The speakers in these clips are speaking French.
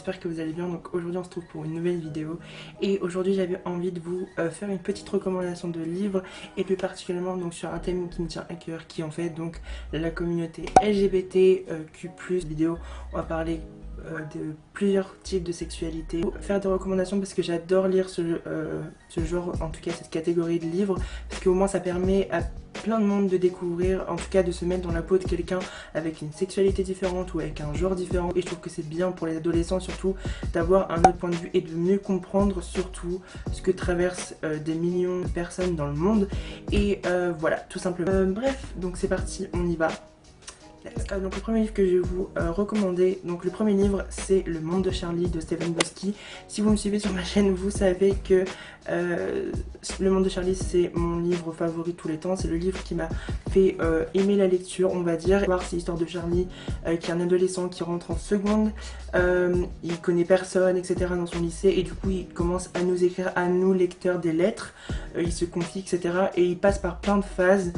j'espère que vous allez bien. Donc aujourd'hui on se trouve pour une nouvelle vidéo et aujourd'hui j'avais envie de vous faire une petite recommandation de livres et plus particulièrement donc sur un thème qui me tient à cœur, qui est en fait donc la communauté LGBTQ+. Vidéo, on va parler de plusieurs types de sexualité, faire des recommandations parce que j'adore lire ce genre, en tout cas cette catégorie de livres, parce qu'au moins ça permet à plein de monde de découvrir, en tout cas de se mettre dans la peau de quelqu'un avec une sexualité différente ou avec un genre différent. Et je trouve que c'est bien pour les adolescents surtout d'avoir un autre point de vue et de mieux comprendre surtout ce que traversent des millions de personnes dans le monde. Et voilà, tout simplement. Bref, donc c'est parti, on y va. Donc le premier livre que je vais vous recommander, donc le premier livre c'est Le Monde de Charlie de Stephen Boski. Si vous me suivez sur ma chaîne, vous savez que Le Monde de Charlie c'est mon livre favori de tous les temps. C'est le livre qui m'a fait aimer la lecture, on va dire. C'est l'histoire de Charlie qui est un adolescent qui rentre en seconde, il connaît personne etc dans son lycée et du coup il commence à nous écrire à nous lecteurs des lettres, il se confie etc et il passe par plein de phases.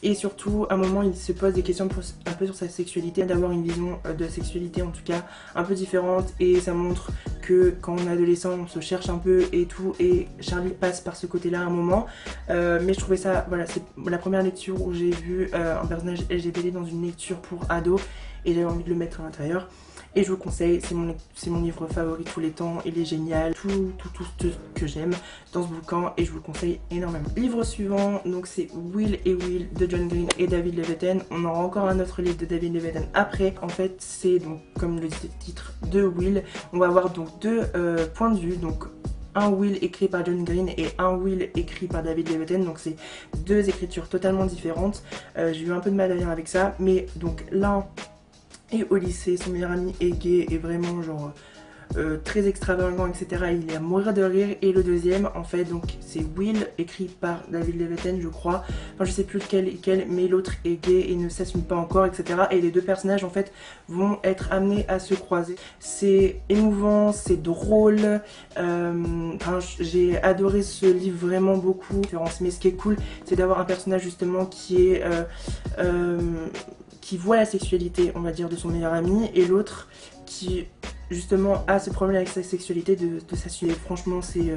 Et surtout, à un moment, il se pose des questions un peu sur sa sexualité, d'avoir une vision de la sexualité en tout cas un peu différente. Et ça montre que quand on est adolescent, on se cherche un peu et tout. Et Charlie passe par ce côté-là à un moment. Mais je trouvais ça, voilà, c'est la première lecture où j'ai vu un personnage LGBT dans une lecture pour ados. Et j'avais envie de le mettre à l'intérieur. Et je vous conseille, c'est mon livre favori de tous les temps, il est génial, tout ce que j'aime dans ce bouquin et je vous le conseille énormément. Livre suivant, donc c'est Will et Will de John Green et David Levithan. On aura encore un autre livre de David Levithan après. En fait c'est donc comme le titre de Will, on va avoir donc deux points de vue, donc un Will écrit par John Green et un Will écrit par David Levithan, donc c'est deux écritures totalement différentes. J'ai eu un peu de mal à lire avec ça, mais donc l'un et au lycée, son meilleur ami est gay et vraiment genre très extravagant etc. Il est à mourir de rire. Et le deuxième en fait donc c'est Will écrit par David Levithan je crois, enfin je sais plus lequel mais l'autre est gay et ne s'assume pas encore etc. Et les deux personnages en fait vont être amenés à se croiser. C'est émouvant, c'est drôle, j'ai adoré ce livre vraiment beaucoup. Mais ce qui est cool c'est d'avoir un personnage justement qui est qui voit la sexualité on va dire de son meilleur ami et l'autre qui justement a ce problème avec sa sexualité de s'assumer. Franchement c'est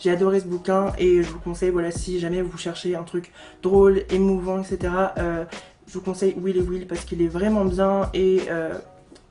j'ai adoré ce bouquin et je vous conseille, voilà, si jamais vous cherchez un truc drôle, émouvant etc, je vous conseille Will et Will parce qu'il est vraiment bien et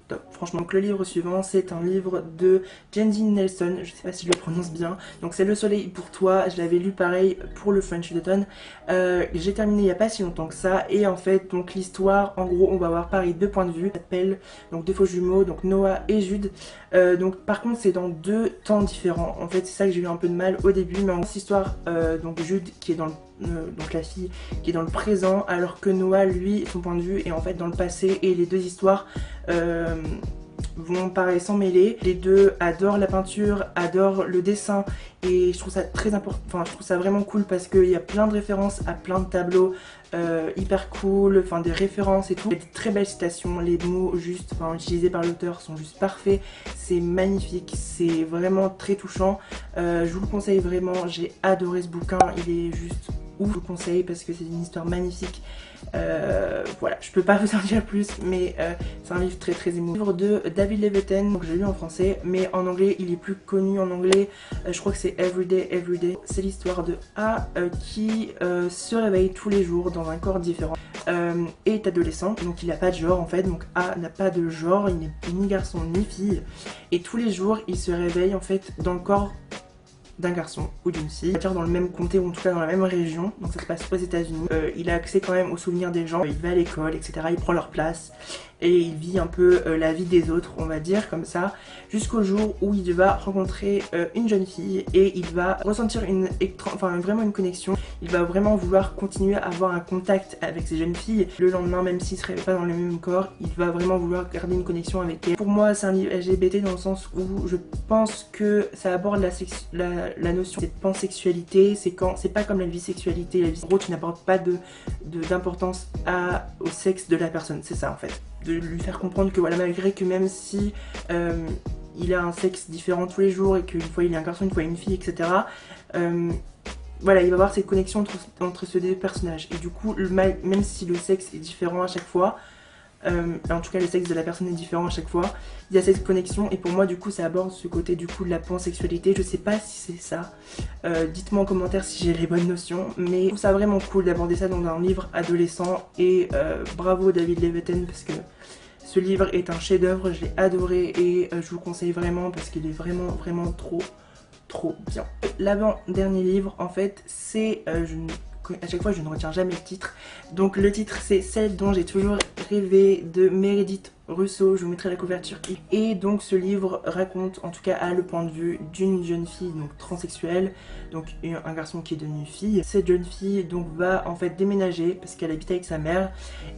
top. Franchement, donc le livre suivant c'est un livre de Jendy Nelson, je sais pas si je le prononce bien, donc c'est Le Soleil pour toi. Je l'avais lu pareil pour le French d'automne, j'ai terminé il n'y a pas si longtemps que ça et en fait donc l'histoire en gros on va avoir pareil deux points de vue, ça s'appelle donc deux faux jumeaux, donc Noah et Jude, donc par contre c'est dans deux temps différents en fait, c'est ça que j'ai eu un peu de mal au début, mais en cette histoire donc Jude qui est dans le donc la fille qui est dans le présent alors que Noah lui son point de vue est en fait dans le passé et les deux histoires vont pareil s'emmêler. Les deux adorent la peinture, adorent le dessin et je trouve ça très important, enfin je trouve ça vraiment cool parce qu'il y a plein de références à plein de tableaux hyper cool, enfin des références et tout. Il y a des très belles citations, les mots juste utilisés par l'auteur sont juste parfaits, c'est magnifique, c'est vraiment très touchant. Je vous le conseille vraiment, j'ai adoré ce bouquin, il est juste ouf, je vous le conseille parce que c'est une histoire magnifique. Voilà, je peux pas vous en dire plus, mais c'est un livre très émouvant. Livre de David Levithan, donc je l'ai lu en français, mais en anglais il est plus connu en anglais, je crois que c'est Everyday Everyday. C'est l'histoire de A qui se réveille tous les jours dans un corps différent et est adolescent, donc il n'a pas de genre en fait, donc A n'a pas de genre, il n'est ni garçon ni fille, et tous les jours il se réveille en fait dans le corps d'un garçon ou d'une fille, c'est-à-dire dans le même comté ou en tout cas dans la même région, donc ça se passe aux États-Unis. Il a accès quand même aux souvenirs des gens, il va à l'école etc, il prend leur place et il vit un peu la vie des autres on va dire comme ça, jusqu'au jour où il va rencontrer une jeune fille et il va ressentir vraiment une connexion. Il va vraiment vouloir continuer à avoir un contact avec ces jeunes filles. Le lendemain, même s'il ne se réveille pas dans le même corps, il va vraiment vouloir garder une connexion avec elles. Pour moi c'est un livre LGBT dans le sens où je pense que ça aborde la notion de pansexualité. C'est pas comme la bisexualité. La bisexualité, en gros, tu n'apportes pas d'importance au sexe de la personne, c'est ça en fait. De lui faire comprendre que voilà, malgré que même si il a un sexe différent tous les jours et qu'une fois il est un garçon, une fois une fille, etc. Voilà, il va y avoir cette connexion entre ces deux personnages. Et du coup, même si le sexe est différent à chaque fois, En tout cas le sexe de la personne est différent à chaque fois. Il y a cette connexion et pour moi du coup ça aborde ce côté du coup de la pansexualité. Je sais pas si c'est ça, dites-moi en commentaire si j'ai les bonnes notions, mais je trouve ça vraiment cool d'aborder ça dans un livre adolescent et bravo David Levithan parce que ce livre est un chef-d'œuvre, je l'ai adoré et je vous conseille vraiment parce qu'il est vraiment trop bien. L'avant-dernier livre en fait c'est, à chaque fois je ne retiens jamais le titre, donc le titre c'est Celle dont j'ai toujours rêvé de Meredith Russo, je vous mettrai la couverture. Et donc ce livre raconte, en tout cas a le point de vue d'une jeune fille donc transsexuelle, donc un garçon qui est devenu fille. Cette jeune fille donc va en fait déménager parce qu'elle habite avec sa mère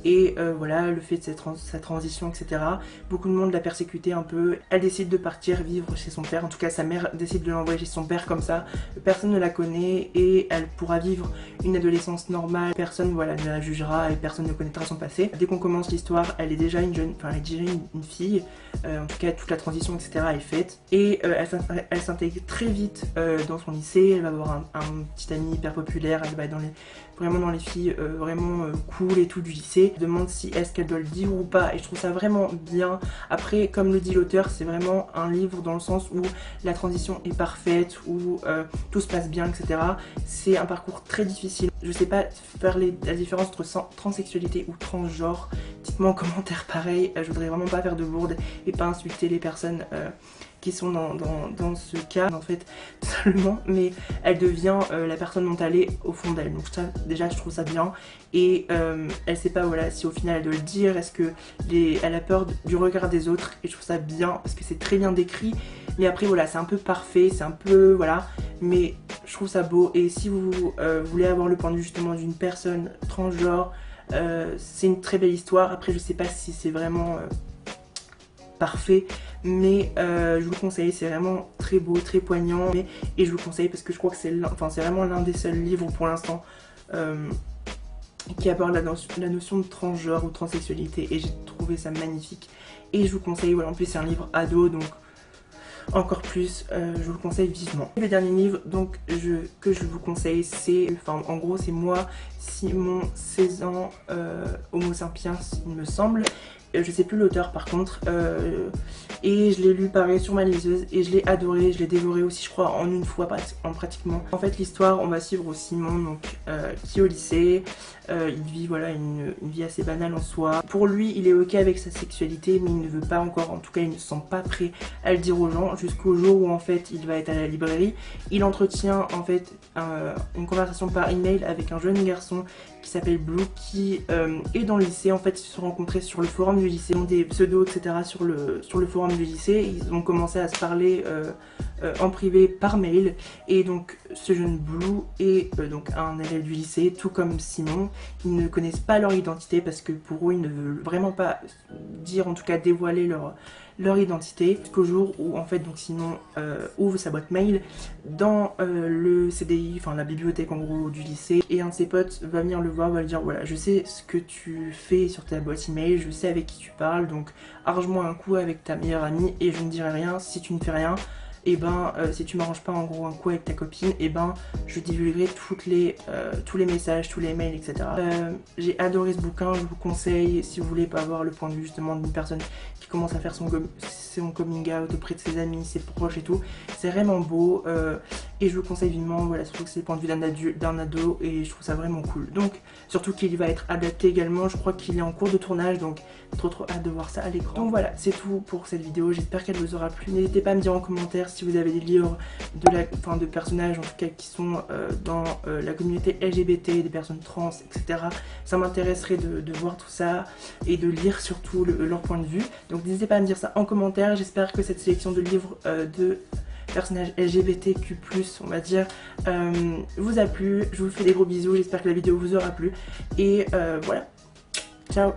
et voilà, le fait de sa transition etc. Beaucoup de monde l'a persécutée un peu, elle décide de partir vivre chez son père, en tout cas sa mère décide de l'envoyer chez son père comme ça, personne ne la connaît et elle pourra vivre une adolescence normale, personne voilà ne la jugera et personne ne connaîtra son passé. Dès qu'on commence l'histoire, elle est déjà une jeune, enfin elle est déjà une fille, en tout cas toute la transition etc est faite et elle s'intègre très vite dans son lycée, elle va avoir un petit ami hyper populaire, elle va être vraiment dans les filles vraiment cool et tout du lycée. Elle demande si est-ce qu'elle doit le dire ou pas et je trouve ça vraiment bien. Après comme le dit l'auteur, c'est vraiment un livre dans le sens où la transition est parfaite, où tout se passe bien etc. C'est un parcours très difficile. Je sais pas faire la différence entre transsexualité ou transgenre, dites-moi en commentaire pareil, je voudrais vraiment pas faire de bourde et pas insulter les personnes qui sont dans ce cas en fait totalement, mais elle devient la personne dont elle est au fond d'elle, donc ça déjà je trouve ça bien et elle sait pas voilà si au final elle doit le dire, est-ce que elle a peur du regard des autres et je trouve ça bien parce que c'est très bien décrit, mais après voilà c'est un peu parfait, c'est un peu voilà, mais je trouve ça beau et si vous voulez avoir le point de vue justement d'une personne transgenre, c'est une très belle histoire. Après je sais pas si c'est vraiment parfait, mais je vous le conseille, c'est vraiment très beau, très poignant et je vous le conseille parce que je crois que c'est vraiment l'un des seuls livres pour l'instant qui aborde la notion de transgenre ou transsexualité et j'ai trouvé ça magnifique et je vous conseille, voilà, en plus c'est un livre ado donc encore plus, je vous le conseille vivement. Le dernier livre donc que je vous conseille, c'est, enfin en gros c'est moi, Simon, 16 ans, Homo sapiens il me semble. Je sais plus l'auteur par contre, et je l'ai lu pareil sur ma liseuse et je l'ai adoré, je l'ai dévoré aussi je crois en une fois pratiquement. En fait l'histoire, on va suivre Simon donc qui est au lycée, il vit voilà une vie assez banale en soi. Pour lui il est ok avec sa sexualité mais il ne veut pas encore, en tout cas il ne se sent pas prêt à le dire aux gens jusqu'au jour où en fait il va être à la librairie. Il entretient en fait une conversation par email avec un jeune garçon qui s'appelle Blue qui est dans le lycée. En fait ils se sont rencontrés sur le forum du lycée, ils ont des pseudos etc sur le forum du lycée, ils ont commencé à se parler en privé par mail et donc ce jeune Blue est donc un élève du lycée tout comme Simon. Ils ne connaissent pas leur identité parce que pour eux ils ne veulent vraiment pas dire, en tout cas dévoiler leur identité, jusqu'au jour où en fait donc Simon ouvre sa boîte mail dans le CDI, enfin la bibliothèque en gros du lycée, et un de ses potes va venir le voir, va lui dire voilà je sais ce que tu fais sur ta boîte email, je sais avec qui tu parles, donc arrange-moi un coup avec ta meilleure amie et je ne dirai rien si tu ne fais rien. Et ben si tu m'arranges pas en gros un coup avec ta copine, et ben je divulguerai tous les messages, tous les mails etc. J'ai adoré ce bouquin, je vous conseille si vous voulez pas avoir le point de vue justement d'une personne qui commence à faire son coming out auprès de ses amis, ses proches et tout. C'est vraiment beau et je vous conseille vivement, voilà, surtout que c'est le point de vue d'un ado et je trouve ça vraiment cool. Donc surtout qu'il va être adapté également, je crois qu'il est en cours de tournage, donc trop hâte de voir ça à l'écran. Donc voilà, c'est tout pour cette vidéo, j'espère qu'elle vous aura plu. N'hésitez pas à me dire en commentaire si vous avez des livres de personnages en tout cas qui sont dans la communauté LGBT, des personnes trans, etc. Ça m'intéresserait de voir tout ça et de lire surtout leur point de vue. Donc n'hésitez pas à me dire ça en commentaire. J'espère que cette sélection de livres de personnages LGBTQ+, on va dire, vous a plu. Je vous fais des gros bisous, j'espère que la vidéo vous aura plu. Et voilà, ciao.